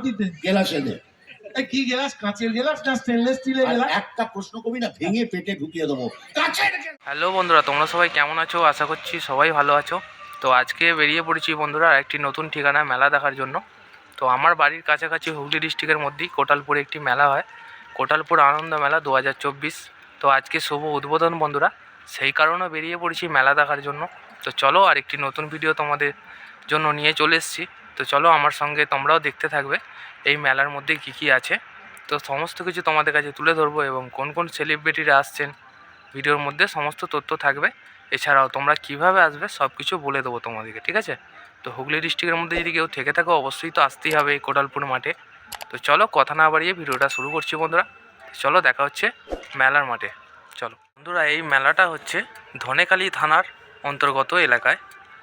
বালতিতে গেলাসে দে। কি গ্লাস? কাঁচের গ্লাস না স্টেনলেস স্টিলের গ্লাস? একটা প্রশ্ন কবি না, ভেঙে পেটে ঢুকিয়ে দেবো। কাঁচের হ্যালো বন্ধুরা, তোমরা সবাই কেমন আছো? আশা করছি সবাই ভালো আছো। তো আজকে বেরিয়ে পড়েছি বন্ধুরা একটি নতুন ঠিকানা মেলা দেখার জন্য। তো আমার বাড়ির কাছাকাছি হুগলি ডিস্ট্রিক্টের মধ্যেই কোটালপুরে একটি মেলা হয়, কোটালপুর আনন্দ মেলা 2024। তো আজকে শুভ উদ্বোধন বন্ধুরা, সেই কারণে বেরিয়ে পড়েছি মেলা দেখার জন্য। তো চলো আর একটি নতুন ভিডিও তোমাদের জন্য নিয়ে চলে এসেছি। তো চলো আমার সঙ্গে তোমরাও দেখতে থাকবে এই মেলার মধ্যে কী কী আছে। তো সমস্ত কিছু তোমাদের কাছে তুলে ধরবো এবং কোন কোন সেলিব্রিটিরা আসছেন ভিডিওর মধ্যে সমস্ত তথ্য থাকবে। এছাড়াও তোমরা কিভাবে আসবে সব কিছু বলে দেবো তোমাদেরকে, ঠিক আছে? তো হুগলি ডিস্ট্রিক্টের মধ্যে যদি কেউ থেকে থাকো অবশ্যই তো আসতেই হবে এই কোটালপুর মাঠে। তো চলো কথা না বাড়িয়ে ভিডিওটা শুরু করছি বন্ধুরা। চলো দেখা হচ্ছে মেলার মাঠে। চলো বন্ধুরা, এই মেলাটা হচ্ছে ধনেখালি থানার অন্তর্গত এলাকায়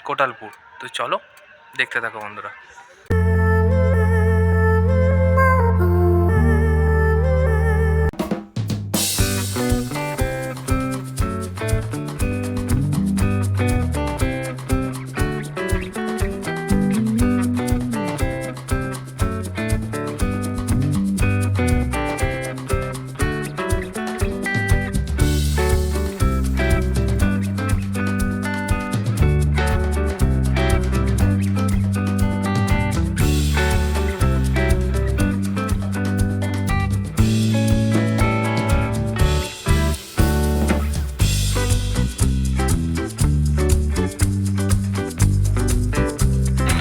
কোটালপুর। তো চলো দেখতে থাকো বন্ধুরা।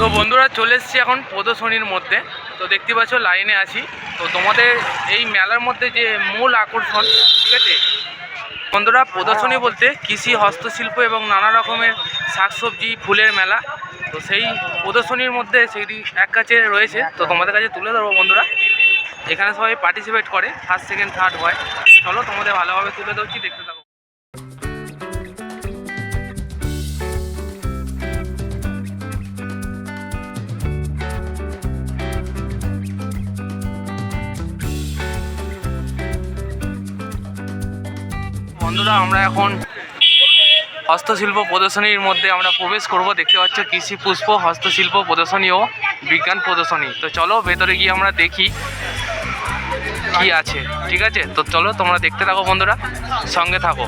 তো বন্ধুরা চলে এসেছি এখন প্রদর্শনীর মধ্যে। তো দেখতে পাচ্ছ লাইনে আছি। তো তোমাদের এই মেলার মধ্যে যে মূল আকর্ষণ, ঠিক আছে বন্ধুরা, প্রদর্শনী বলতে কৃষি, হস্তশিল্প এবং নানা রকমের শাকসবজি, ফুলের মেলা। তো সেই প্রদর্শনীর মধ্যে সেইটি এক কাছে রয়েছে। তো তোমাদের কাছে তুলে ধরবো বন্ধুরা। এখানে সবাই পার্টিসিপেট করে, ফার্স্ট সেকেন্ড থার্ড হয়। চলো তোমাদের ভালোভাবে তুলে ধরছি, দেখতে থাকো। বন্ধুরা আমরা এখন হস্তশিল্প প্রদর্শনীর মধ্যে আমরা প্রবেশ করব। দেখতে পাচ্ছ কৃষি, পুষ্প, হস্তশিল্প প্রদর্শনী ও বিজ্ঞান প্রদর্শনী। তো চলো ভেতরে গিয়ে আমরা দেখি কি আছে, ঠিক আছে? তো চলো তোমরা দেখতে থাকো বন্ধুরা, সঙ্গে থাকো।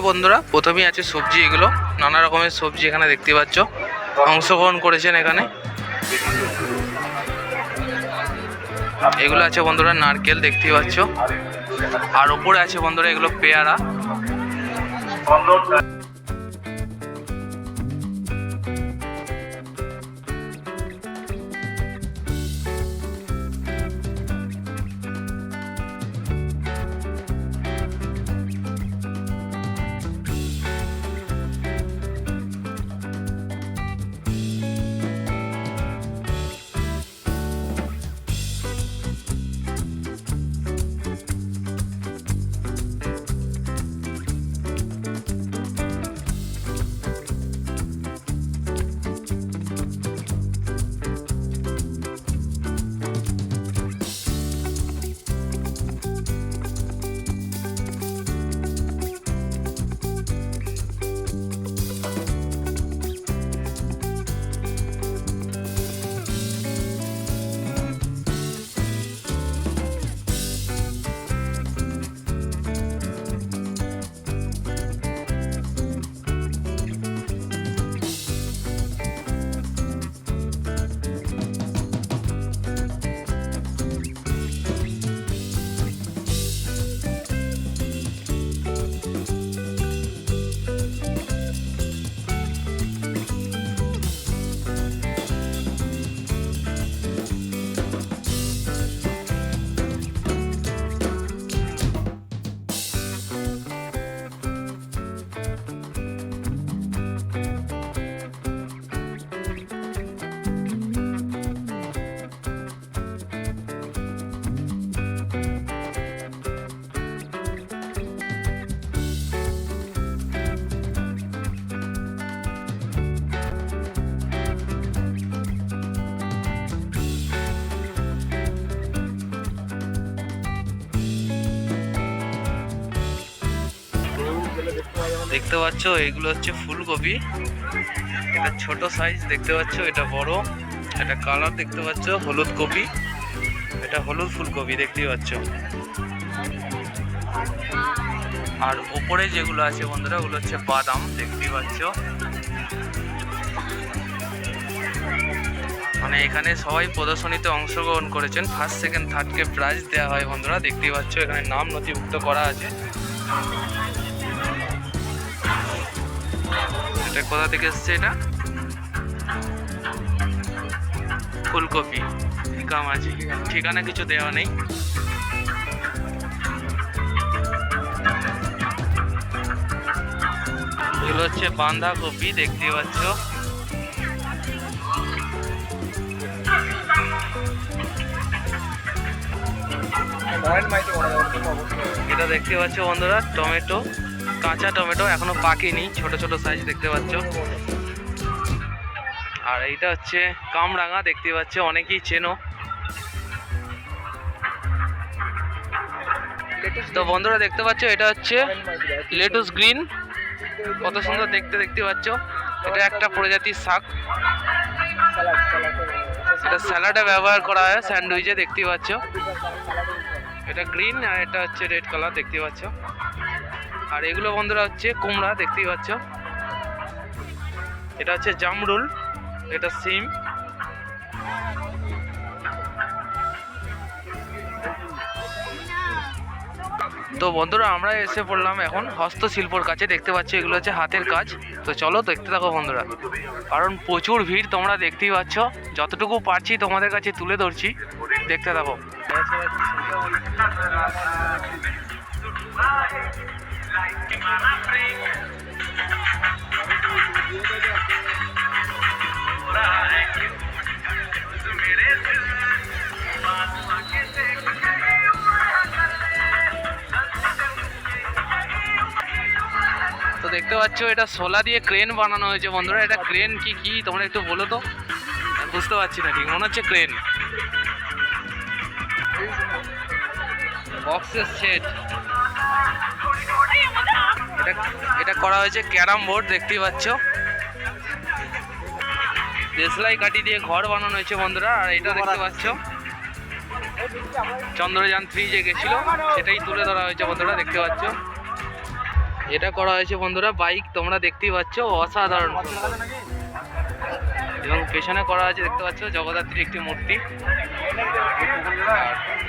বন্ধুরা প্রথমেই আছে সবজি, এগুলো নানা রকমের সবজি এখানে দেখতে পাচ্ছ। অংশগ্রহণ করেছেন এখানে। এগুলো আছে বন্ধুরা নারকেল, দেখতেই পাচ্ছ। আর ওপরে আছে বন্ধুরা এগুলো পেয়ারা। দেখতে পাচ্ছ এগুলো হচ্ছে ফুলকপি। এটা ছোট সাইজ দেখতে পাচ্ছ, এটা বড়। এটা কালার দেখতে পাচ্ছ হলুদ কপি, এটা হলুদ ফুলকপি দেখতে পাচ্ছ। আর উপরে যেগুলো আছে বন্ধুরা ওগুলো হচ্ছে বাদাম দেখতে পাচ্ছ। মানে এখানে সবাই প্রদর্শনীতে অংশগ্রহণ করেছেন, ফার্স্ট সেকেন্ড থার্ডকে প্রাইজ দেওয়া হয় বন্ধুরা দেখতেই পাচ্ছ। এখানে নাম নথিভুক্ত করা আছে। এটা কোথা থেকে এসছে? এটা ফুলকপি কামাজি, ঠিকানা কিছু দেওয়া নেই। এগুলো হচ্ছে বাঁধাকপি দেখতেই পাচ্ছ। এটা দেখতে পাচ্ছ বন্ধুরা টমেটো, কাঁচা টমেটো, এখনো পাকেনি, ছোট ছোট সাইজ দেখতে পাচ্ছ। আর এইটা হচ্ছে কামরাঙা দেখতে পাচ্ছ, অনেকেই চেনো। তো বন্ধুরা দেখতে পাচ্ছ এটা হচ্ছে লেটুস গ্রিন, কত সুন্দর দেখতে দেখতে পাচ্ছ। এটা একটা প্রজাতির শাক, এটা স্যালাডে ব্যবহার করা হয়, স্যান্ডউইচে দেখতে পাচ্ছ। এটা গ্রিন আর এটা হচ্ছে রেড কালার দেখতে পাচ্ছ। আর এগুলো বন্ধুরা হচ্ছে কুমড়া দেখতেই পাচ্ছ। এটা হচ্ছে জামরুল, এটা সিম। তো বন্ধুরা আমরা এসে পড়লাম এখন হস্তশিল্পর কাছে, দেখতে পাচ্ছ এগুলো হচ্ছে হাতের কাজ। তো চলো দেখতে থাকো বন্ধুরা, কারণ প্রচুর ভিড় তোমরা দেখতেই পাচ্ছ। যতটুকু পারছি তোমাদের কাছে তুলে ধরছি, দেখতে থাকো। তো দেখতে পাচ্ছ এটা শোলা দিয়ে ক্রেন বানানো হয়েছে বন্ধুরা। এটা ক্রেন কি তোমরা একটু বলো তো, বুঝতে পারছি না ঠিক, মনে হচ্ছে ক্রেন। বক্সের সেট, এটা করা হয়েছে ক্যারাম বোর্ড দেখতেই পাচ্ছ। দেশলাই কাঠি দিয়ে ঘর বানানো হয়েছে বন্ধুরা। আর এটা দেখতে পাচ্ছ চন্দ্রযান 3 যে গেছিল সেটাই তুলে ধরা হয়েছে বন্ধুরা দেখতে পাচ্ছ। এটা করা হয়েছে বন্ধুরা বাইক, তোমরা দেখতেই পাচ্ছ, অসাধারণ। এবং পেছনে করা আছে দেখতে পাচ্ছ জগদ্ধাত্রীর একটি মূর্তি।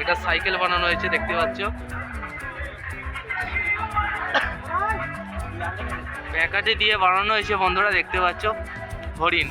এটা সাইকেল বানানো হয়েছে দেখতে পাচ্ছ। প্যাকাটি দিয়ে বানানো হয়েছে বন্ধুরা দেখতে পাচ্ছ হরিণ।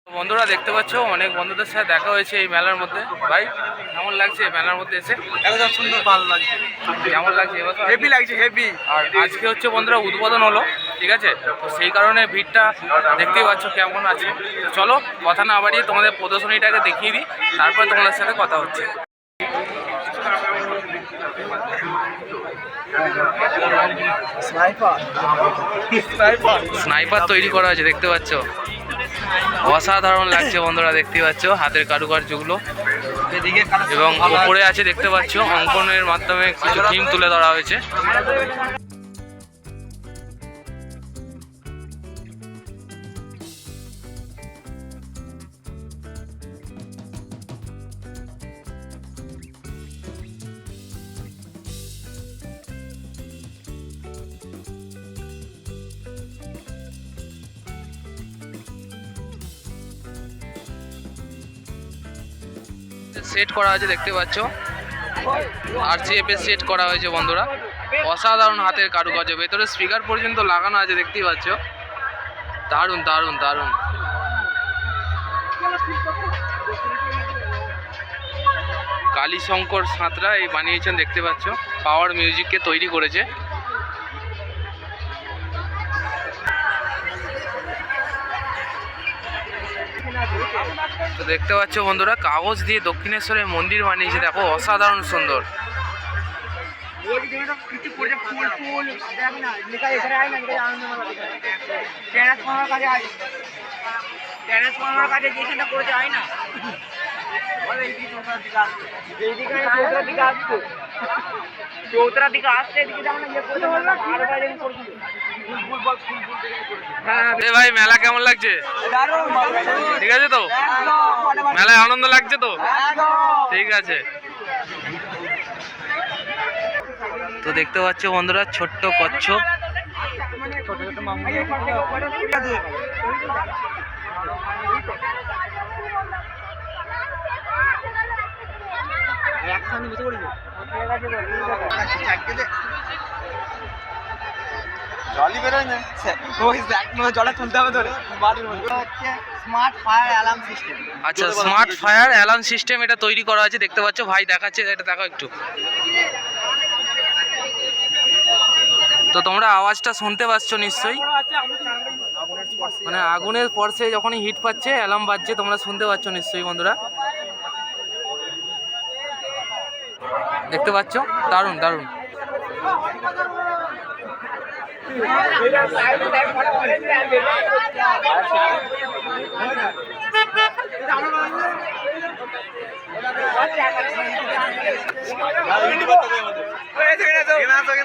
বন্ধুরা দেখতে পাচ্ছ অনেক বন্ধুদের সাথে দেখা হয়েছে এই মেলার মধ্যে। ভাই কেমন লাগছে মেলার মধ্যে এসে? একদম সুন্দর, ভালো লাগছে। কেমন লাগছে এবছর? হেভি লাগছে, হেভি। আর আজকে হচ্ছে বন্ধুরা উদ্বোধন হলো, ঠিক আছে? তো সেই কারণে ভিড়টা দেখতেই পাচ্ছ কেমন আছে। তো চলো কথা না বাড়িয়ে তোমাদের প্রদর্শনীটাকে দেখিয়ে দিই, তারপর তোমাদের সাথে কথা হচ্ছে। স্নাইপার তৈরি করা হয়েছে দেখতে পাচ্ছ, অসাধারণ লাগছে বন্ধুরা দেখতে পাচ্ছ হাতের কারুকার্যগুলো। এবং উপরে আছে দেখতে পাচ্ছ অঙ্কনের মাধ্যমে কিছু থিম তুলে ধরা হয়েছে। সেট করা আছে দেখতে পাচ্ছ, RCF এর সেট করা হয়েছে বন্ধুরা। অসাধারণ হাতের কারুকার্য, ভেতরে স্পিকার পর্যন্ত লাগানো আছে দেখতেই পাচ্ছ। দারুণ দারুণ দারুণ। কালীশঙ্কর সাঁতরা এই বানিয়েছেন দেখতে পাচ্ছ, পাওয়ার মিউজিককে তৈরি করেছে। তো দেখতে পাচ্ছ বন্ধুরা, কাগজ দিয়ে দক্ষিণেশ্বরের মন্দির বানিয়েছে, দেখো অসাধারণ সুন্দর। চৌতরা দিকে আসতে এ ভাই, মেলা কেমন লাগছে? ঠিক আছে তো? মেলায় আনন্দ লাগছে তো? ঠিক আছে। তো দেখতে পাচ্ছ বন্ধুরা, ছোট্ট কচ্ছপ। জলই বেরোয় না, ওই জলে তুলতে হবে ধরে বাড়ির মধ্যে। হচ্ছে স্মার্ট ফায়ার অ্যালার্ম সিস্টেম। আচ্ছা, স্মার্ট ফায়ার অ্যালার্ম সিস্টেম এটা তৈরি করা আছে, দেখতে পাচ্ছ ভাই দেখাচ্ছে, এটা দেখো একটু। তো তোমরা আওয়াজটা শুনতে পাচ্ছ নিশ্চয়ই, মানে আগুনের স্পর্শে যখনই হিট পাচ্ছে অ্যালার্ম বাজছে, তোমরা শুনতে পাচ্ছ নিশ্চয়ই বন্ধুরা। দেখতে পাচ্ছ, দারুণ দারুণ।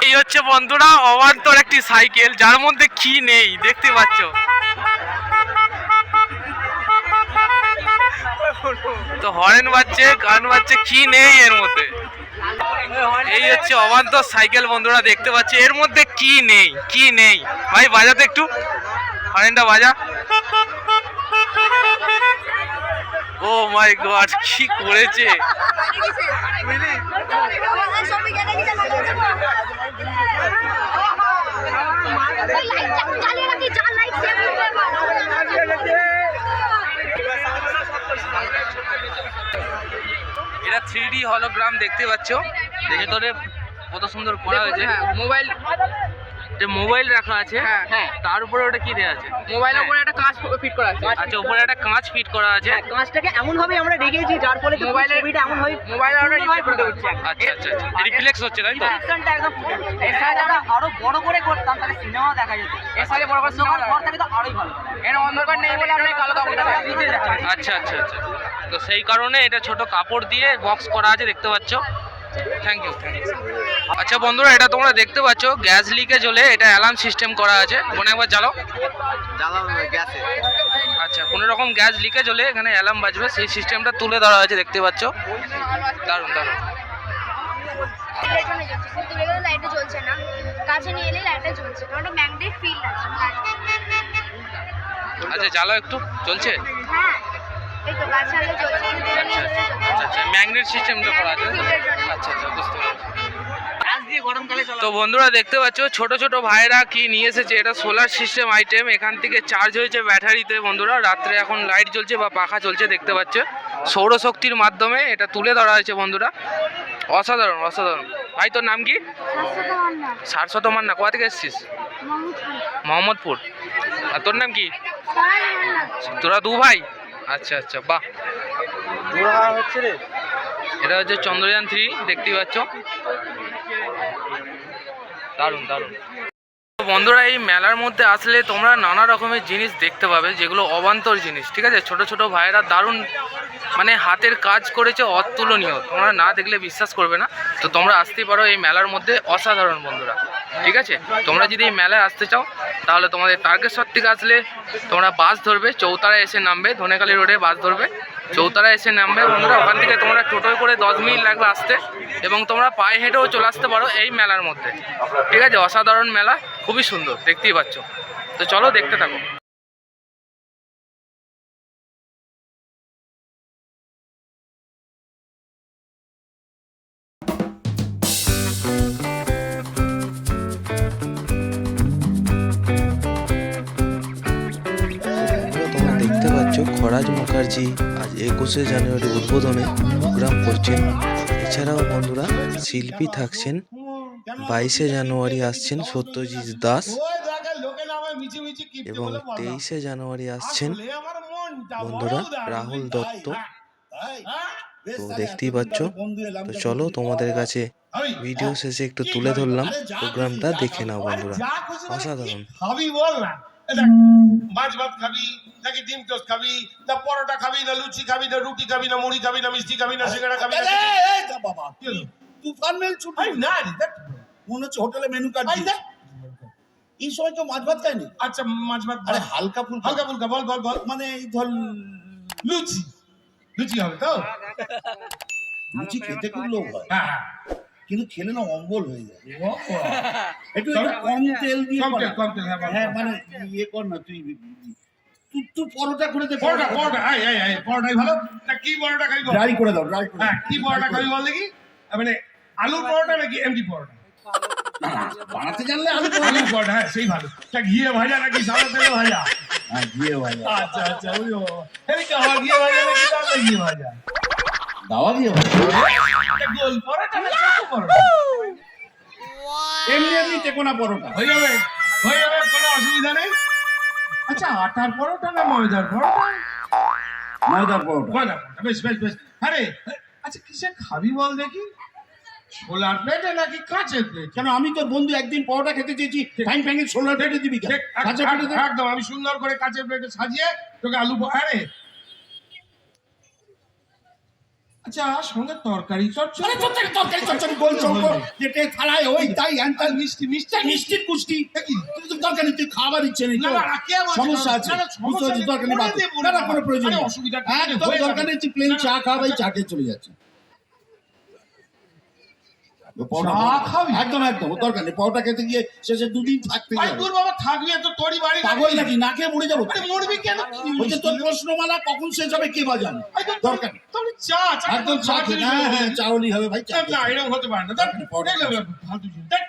এই হচ্ছে বন্ধুরা অবান্তর একটি সাইকেল, যার মধ্যে কি নেই দেখতে পাচ্ছ। তো হরেন বাজছে, গান বাজছে, কি নেই এর মধ্যে। এই হচ্ছে অবান্তর সাইকেল বন্ধুরা, দেখতে পাচ্ছি এর মধ্যে কি নেই, কি নেই। ভাই বাজাতে একটু, হরেনটা বাজা। ও মাই গড, কি করেছে। এটা 3D হলোগ্রাম দেখতে পাচ্ছ, দেখে তোরে কত সুন্দর করা হয়েছে। মোবাইল, মোবাইল রাখা আছে, তার উপরে ওটা কি দেয়া আছে? মোবাইলের উপরে একটা কাঁচ ফিট করা আছে। আচ্ছা, উপরে একটা কাঁচ ফিট করা আছে। কাঁচটাকে এমন ভাবে আমরা রেখেছি যার ফলে মোবাইলের ছবিটা এমন ভাবে ফুটে উঠছে। আচ্ছা আচ্ছা, রিফ্লেক্স হচ্ছে তাই তো? রিফ্লেকশনটা একদম ফুটে উঠছে। এর সাথে আমরা আরো বড় করে করতাম তাহলে সিনেমা দেখা যেত। এর সাথে বড় করে সিনেমা ঘর থেকে তো আরোই ভালো। এর অন্ধকার নেই বলে আমরা কালো কাপড়টা দিতে যাচ্ছি। আচ্ছা আচ্ছা আচ্ছা, তো সেই কারণে এটা ছোট কাপড় দিয়ে বক্স করা আছে, দেখতে পাচ্ছ। Thank you. আচ্ছা বন্ধুরা, এটা তোমরা দেখতে পাচ্ছ গ্যাস লিকেজ হলে এটা অ্যালার্ম সিস্টেম করা আছে। মনে একবার জ্বালাও। গ্যাসে। আচ্ছা, কোনো রকম গ্যাস লিকেজ হলে এখানে অ্যালার্ম বাজবে, সেই সিস্টেমটা তুলে ধরা আছে, দেখতে পাচ্ছ। দারুণ দারুণ। লাইটটা জ্বলছে না, কাছে নিয়ে এলে লাইটটা জ্বলছে, কারণ ওটা ম্যাগনেটিক ফিল্ড আছে। আচ্ছা, জ্বালাও একটু, চলছে। হ্যাঁ, এই তো কাছে আলো জ্বলছে, দূরে নিয়ে গেলে জ্বলছে। আচ্ছা, ম্যাগনেট সিস্টেমটা করা আছে। আচ্ছা আচ্ছা, বুঝতে পারছি। তো বন্ধুরা দেখতে পাচ্ছ ছোট ছোট ভাইরা কি নিয়ে এসেছে, এটা সোলার সিস্টেম আইটেম। এখান থেকে চার্জ হয়েছে ব্যাটারিতে বন্ধুরা, রাত্রে এখন লাইট জ্বলছে বা পাখা চলছে, দেখতে পাচ্ছ সৌরশক্তির মাধ্যমে এটা তুলে ধরা হয়েছে বন্ধুরা। অসাধারণ অসাধারণ। ভাই তোর নাম কি? সারস্বত মান্না। কোথা থেকে এসেছিস? মোহাম্মদপুর। আর তোর নাম কি? তোরা দু ভাই? আচ্ছা আচ্ছা, বাহ। হচ্ছে রে, এটা হচ্ছে চন্দ্রযান 3, দেখতেই পাচ্ছ। দারুণ দারুণ। বন্ধুরা, এই মেলার মধ্যে আসলে তোমরা নানা রকমের জিনিস দেখতে পাবে, যেগুলো অবান্তর জিনিস, ঠিক আছে। ছোট ছোট ভাইয়েরা দারুণ মানে হাতের কাজ করেছে, অতুলনীয়, তোমরা না দেখলে বিশ্বাস করবে না। তো তোমরা আসতে পারো এই মেলার মধ্যে, অসাধারণ বন্ধুরা, ঠিক আছে। তোমরা যদি এই মেলায় আসতে চাও তাহলে তোমাদের তারকেশ্বর থেকে আসলে তোমরা বাস ধরবে, চৌতারায় এসে নামবে, ধনেখালি রোডে বাস ধরবে, চৌতারায় এসে নামবে বন্ধুরা। ওখান থেকে তোমরা টোটোয় করে 10 মিনিট লাগবে আসতে, এবং তোমরা পায়ে হেঁটেও চলে আসতে পারো এই মেলার মধ্যে, ঠিক আছে। অসাধারণ মেলা, খুবই সুন্দর, দেখতেই পাচ্ছ। তো চলো দেখতে থাকো। তোমরা দেখতে পাচ্ছ খরাজ মুখার্জি আজ 21শে জানুয়ারি উদ্বোধনে প্রোগ্রাম করছেন। এছাড়াও বন্ধুরা শিল্পী থাকছেন। 22শে জানুয়ারি আসছেন সত্যজিৎ দাস এবং 23শে জানুয়ারি আসছেন বন্ধুরা রাহুল দত্ত। তাই? বেশ, তো তাহলে দেখতেই এতদিন পাচ্ছ। বাদে বন্ধু এলাম, তো তা চলো বন্ধু তোমাদের পাওয়া। কাছে আমি, ভিডিও শেষে একটু তুলে ধরলাম প্রোগ্রামটা, দেখে নাও বন্ধুরা, অসাধারণ। খাবি বল না, এটা মাছ ভাত খাবি নাকি ডিম টোস্ট খাবি না পরোটা খাবি না লুচি খাবি না রুটি খাবি না মুড়ি খাবি না মিষ্টি খাবি না সিঙ্গাড়া খাবি না এই যা বাবা, তুফান মেল ছুটি। আই না রে, দেখ। মনে হচ্ছে হোটেলে মেনু কার্ড আই দেখ। এই সময় কেউ মাছ ভাত খায়নি। আচ্ছা মাছ ভাত আরে হালকা ফুলকা, হালকা ফুলকা বল বল বল মানে এই ধর লুচি লুচি হবে তো? লুচি খেতে খুব লোভ হয়, হ্যাঁ হ্যাঁ কিন্তু খেলে না অম্বল হয়ে যায়। একটু তবে- একটু কম তেল দিয়ে কম কর। তেল, কম তেল, হ্যাঁ, বল, হ্যাঁ বল। মানে ইয়ে কর না, তুই তুই পরোটা করে দে। পরোটা পরোটা আই আই আই পরোটাই ভালো। তা কি পরোটা খাবি বল? ড্রাই করে দাও, ড্রাই করে হ্যাঁ দাও। কি পরোটা খাবি বল দেখি? মানে আলুর পরোটা নাকি এমডি পরোটা? না, না, বানাতে জানলে আলু আলুর পরোটা, হ্যাঁ সেই ভালো। তা ঘিয়ে ভাজা নাকি সাদা তেলে ভাজা? হ্যাঁ দিয়ে ভাজা, আচ্ছা আচ্ছা ওই এই গাওয়া ঘিয়ে ভাজা নাকি তাহলে ঘিয়ে ভাজা? দাওয়া দিয়ে ভাজা। এটা গোল পরোটা না ছোট পরোটা? এমনি এমনি টেকোনা পরোটা। হয়ে যাবে কোনো অসুবিধা নেই। আচ্ছা আটার পরোটা না ময়দার পরোটা? ময়দার পরোটা। ময়দার পরোটা, বেশ বেশ বেশ। আরে আচ্ছা কিসে খাবি বল দেখি? ছোলার প্লেটে নাকি কাঁচের প্লেট? কেন আমি তোর বন্ধু একদিন পরোটা খেতে চেয়েছি, ফ্যাং ফ্যাঙে ছোলার প্লেটে দিবি কেন? কাঁচা প্লেটে দে। একদম আমি সুন্দর করে কাঁচের প্লেটে সাজিয়ে তোকে আলু আরে আচ্ছা সঙ্গে তরকারি চচ্চড়ি। আরে তোর থেকে তরকারি চচ্চড়ি গোল চৌকো যেটা থালায় ওই তাই হ্যান্তাল মিষ্টি মিষ্টি মিষ্টির কুষ্টি। তুই তো তরকারি তুই খাবার ইচ্ছে নেই না, তোর? না, না, কে বলছে? সমস্যা আছে, না, না, বুঝতে সমস্যা পারছিস, নেই, তরকারি বলে বাদ দে। দে, বলে না, না, দে। কোনো প্রয়োজন আরে, নেই। অসুবিধা কি? একদম হয়ে যাবে। দরকার নেই, তুই প্লেন চা খাওয়াই, চা খেয়ে চলে যাচ্ছে। চা খাবি? একদম একদম ও দরকার নেই, পরোটা খেতে গিয়ে শেষে দুদিন থাকতে আরে যাবে। তোর বাবা থাকবি এত তোরই বাড়ি পাগল নাকি, না খেয়ে মরে যাবো? আরে মরবি কেন? বলছে তোর প্রশ্নমালা কখন শেষ হবে কে বা জানে। দরকার নেই, তোর চা চা একদম চা খেয়ে, হ্যাঁ হ্যাঁ চাওলি হবে ভাই, চা না এরকম হতে পারে না। দেখ, পরোটা দেখলে হবে, ফালতু জিনিস। দেখ,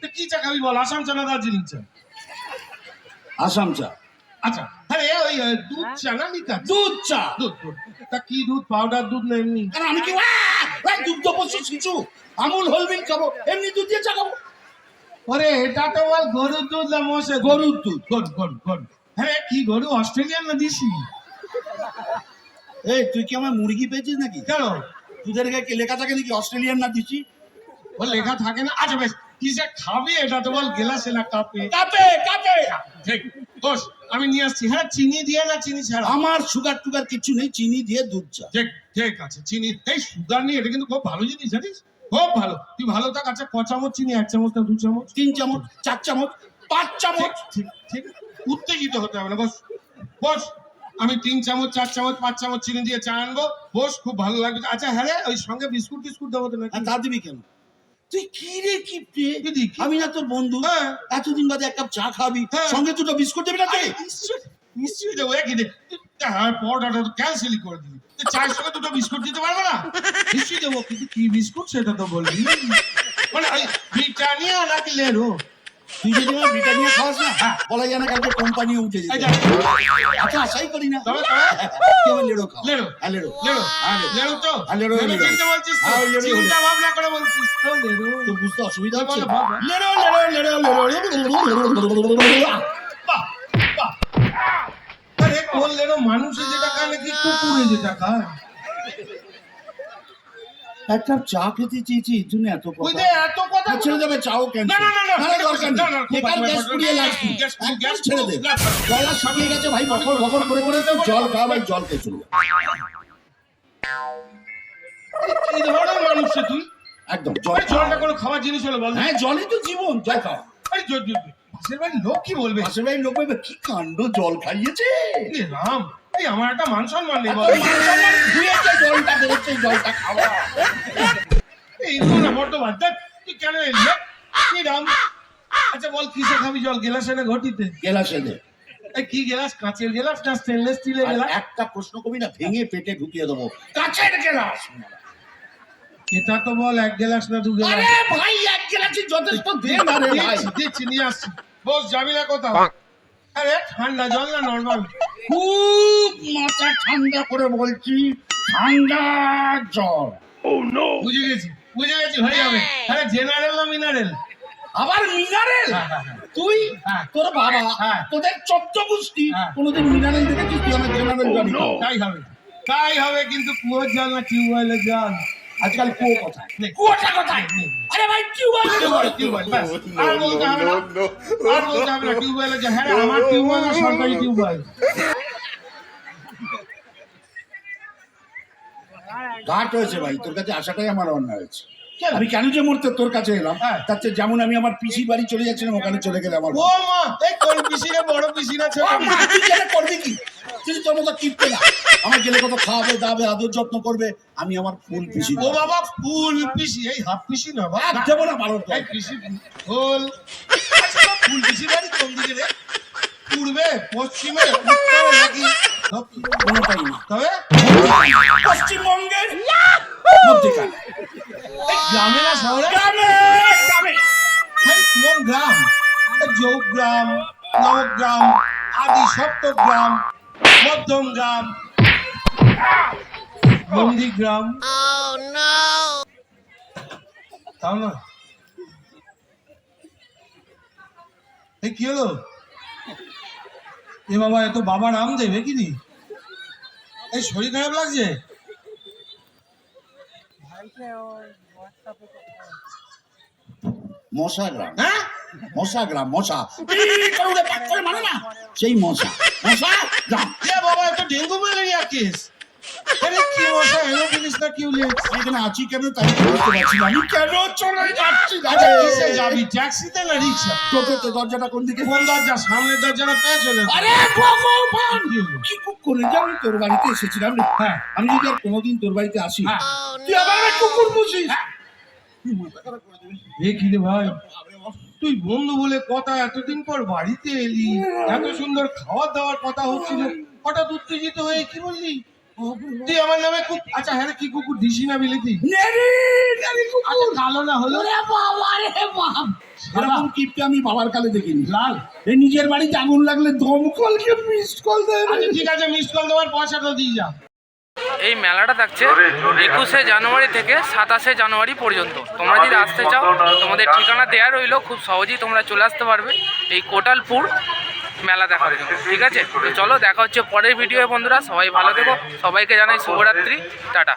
তা কি চা খাবি বল? আসাম চা না দার্জিলিং চা? আসাম চা, আচ্ছা আরে ওই দুধ চা না লিকার চা? দুধ চা। দুধ দুধ। তা কি দুধ, পাউডার দুধ না এমনি? কারণ আমি কি দুগ্ধ পশু শিশু, আমুল হোলমিল খাবো, এমনি দুধ দিয়ে চা খাবো। ওরে এটা তো বল গরুর দুধ না মোষের? গরুর দুধ। গরু গরু গরু। হ্যাঁ কি গরু, অস্ট্রেলিয়ান না দেশি? এই তুই কি আমার মুরগি পেয়েছিস নাকি? কেন দুধের গায়ে কি লেখা থাকে নাকি অস্ট্রেলিয়ান না দিচ্ছি? ও লেখা থাকে না? আচ্ছা বেশ, কি যে খাবি এটা তো বল, গেলাসে না কাপে? কাপে কাপে। ঠিক বস, আমি নিয়ে আসছি। হ্যাঁ চিনি দিয়ে না চিনি ছাড়া? আমার সুগার টুগার কিছু নেই, চিনি দিয়ে দুধ চা। ঠিক ঠিক আছে চিনি, এই সুগার নেই, এটা কিন্তু খুব ভালো জিনিস জানিস, খুব ভালো। তুই ভালো থাক। আচ্ছা ক চামচ চিনি, 1 চামচ না 2 চামচ? 3 চামচ, 4 চামচ, 5 চামচ। ঠিক ঠিক উত্তেজিত হতে হবে না, বস বস। আমি 3 চামচ 4 চামচ 5 চামচ চিনি দিয়ে চা আনবো, বস, খুব ভালো লাগবে। আচ্ছা হ্যাঁ রে, ওই সঙ্গে বিস্কুট টিস্কুট দেবো তো নাকি? আর তা দিবি কেন? তুই কি রে কি দিদি, কি? আমি না তোর বন্ধু, হ্যাঁ। এতদিন বাদে এক কাপ চা খাবি, হ্যাঁ। সঙ্গে দুটো বিস্কুট দিবি না তুই? নিশ্চয়ই দেবো। একই দে, হ্যাঁ পরোটাটা তো ক্যান্সেলই করে দিবি। চায়ের সঙ্গে দুটো বিস্কুট দিতে পারবো না? নিশ্চয়ই দেবো, কিন্তু কি বিস্কুট সেটা তো বলবি। মানে ওই ব্রিটানিয়া নাকি লেরো? তুই যদি আমার ব্রিটানিয়া খাওয়াস না, হ্যাঁ। বলা যায় না কালকে কোম্পানিও উঠে এই যেতে। যা, আচ্ছা আশাই করি না। তবে তুই আমার লেড়ো খাও। লেরো হ্যাঁ, লেড়ো। লেরো হ্যাঁ, লেরো। লেরো তো? হ্যাঁ, লেরো, লেরো লেরো। কিনতে বলছিস তো? হ্যাঁ, লেরো, চিন্তা ভাবনা করে বলছিস তো লেরো। তো বুঝতে অসুবিধা হচ্ছে। বলো, বলো। লেড়ো লেড়ো লেড়ো লেড়ো। বাহ, বাহ। আরে কোন লেরো, মানুষে যেটা খায় নাকি কুকুরে যেটা খায়? একটা চা খেতে চেয়েছি, এই জন্য এত ওই কথা। যে এত কথা আর ছেড়ে দেবে, চাও না, ক্যান্সেল। না, না, না, আরে দরকার নেই। না, না, খুব বেকার ভালো, গ্যাস ভালো, পুড়িয়ে ভালো। লাগছে। গ্যাস, একদম গ্যাস ছেড়ে দে। গ্যাস। গলা শুকিয়ে গেছে ভাই, বকর বকর করে করে তুই জল খাওয়া ভাই, জল খেয়ে চলে যা। কি ধরনের মানুষ রে তুই? একদম জল ওই জলটা কোনো খাওয়ার জিনিস হলো বল? হ্যাঁ জলই তো জীবন, জল খাও। আরে পাশের বাড়ির লোক কি বলবে? পাশের বাড়ির লোক বলবে, কি কাণ্ড, জল খাইয়েছে। এ রাম, এই আমার একটা মান সম্মান নেই এত বল? মান সম্মান ধুয়েছে, জলটা বেরোচ্ছে, জলটা খাওয়া। এই তো না বর্তমান, দেখ তুই কেন এলি? কি রাম? আচ্ছা বল কিসে খাবি জল, গেলাসে না ঘটিতে? গেলাসে দে। এই কি গেলাস, কাঁচের গেলাস না স্টেনলেস স্টিলের আর গেলাস? একটা প্রশ্ন করবি না, ভেঙে পেটে ঢুকিয়ে দেবো। কাঁচের গেলাস। এটা তো বল 1 গেলাস না 2 গেলাস? আরে ভাই, এক গেলাসই যথেষ্ট, দে না রে ভাই। দিচ্ছি নিয়ে আসছি। বস যাবি না কোথাও? আরে ঠান্ডা জল না নরমাল? খুব মাথা ঠান্ডা করে বলছি, ঠান্ডা জল। বুঝে গেছি হয়ে যাবে। আরে জেনারেল না মিনারেল? আবার মিনারেল? হ্যাঁ হ্যাঁ হ্যাঁ তুই হ্যাঁ। তোর বাবা হ্যাঁ। তোদের 14 গোষ্ঠী হ্যাঁ। কোনোদিন মিনারেল দেখেছিস? তুই আমার জেনারেল জানি না। তাই হবে কিন্তু কুয়োর জল না টিউবওয়েলের জল? আজকাল কুয়ো কোথায়? কুয়োটা কোথায়? আরে ভাই টিউবওয়েল টিউবওয়েল ব্যাস। আর বলতে হবে না, আর বলতে হবে না টিউবওয়েলের জল। হ্যাঁ আমার টিউবওয়েল না সরকারি টিউবওয়েল। ঘাট হয়েছে ভাই, তোর কাছে আসাটাই আমার অন্যায় হয়েছে। আমি কেন যে মরতে তোর কাছে এলাম, তার চেয়ে যেমন আমি আমার পিসির বাড়ি চলে যাচ্ছিলাম ওখানে চলে গেলে আমার ও মা, এই কোন পিসিরে বড় পিসিরা ছোট? তুই যেটা করবি কি? তুই তোর মতো কিপতে না, আমার গেলে কত খাওয়াবে দাবে আদর যত্ন করবে। আমি আমার ফুল পিসি ও বাবা ফুল পিসি, এই হাফ পিসি না বাবা। দেবো না পারো এই পিসি ফুল। আচ্ছা ফুল পিসি বাড়ি কোন দিকে রে? পূর্বে, পশ্চিমে, উত্তরে নাকি? কোনোটাই না, তবে পশ্চিমবঙ্গের মধ্যেখানে। এই গ্রামে না শহরে? গ্রামে গ্রামে এই কোন গ্রাম? যোগগ্রাম, নবগ্রাম, আদি সপ্তগ্রাম, মধ্যম গ্রাম, নন্দীগ্রাম। তাও না? এই কি হলো? এ বাবা, এত বাবা নাম দেবে কি নি? এই শরীর খারাপ লাগছে? মশা গ্রাম, হ্যাঁ মশা গ্রাম, মশা মানে না সেই মশা, মশা গ্রাম। এ বাবা, এত ডেঙ্গু ম্যালেরিয়া কেস। আরে কি মশা এনোফিলিস না কিউলিস? এখানে আছি কেন তাই তো বুঝতে পারছি না। আমি কেন চলে যাচ্ছি না আচ্ছা রে? কিসে যাবি, ট্যাক্সিতে না রিক্সা? টোটোতে দরজাটা কোন দিকে? কোন দরজা? সামনের দরজাটা পেয়ে চলে যা। আরে ভগবান, কি হলো? কি কুকুর যে আমি তোর বাড়িতে এসেছিলাম রে। হ্যাঁ। আমি যদি আর কোনোদিন তোর বাড়িতে আসি, হ্যাঁ। তুই আবার আমার কুকুর পুষিস। এ কি রে ভাই, তুই বন্ধু বলে কথা, এতদিন পর বাড়িতে এলি, এত সুন্দর খাওয়ার দাওয়ার কথা হচ্ছিল, হঠাৎ উত্তেজিত হয়ে কি বললি? তুই আমার নামে খুব, আচ্ছা হ্যাঁ রে, কি কুকুর দিসি না বিলেতি? নেরি নেরি কুকুর। আচ্ছা কালো না হলো? ওরে বাবা রে বাপ, এরকম কিপটে আমি বাবার কালে দেখিনি। লাল? এই নিজের বাড়িতে আগুন লাগলে দমকলকে মিস কল দেয় রে। আচ্ছা ঠিক আছে, মিস কল দেওয়ার পয়সাটা দিয়ে যা। এই মেলাটা থাকছে 21শে জানুয়ারি থেকে 27শে জানুয়ারি পর্যন্ত। তোমরা যদি আসতে চাও, তোমাদের ঠিকানা দেওয়া রইলো, খুব সহজেই তোমরা চলে আসতে পারবে এই কোটালপুর মেলা দেখার জন্য। ঠিক আছে, তো চলো দেখা হচ্ছে পরের ভিডিও বন্ধুরা। সবাই ভালো থেকো, সবাইকে জানাই শুভরাত্রি, টাটা।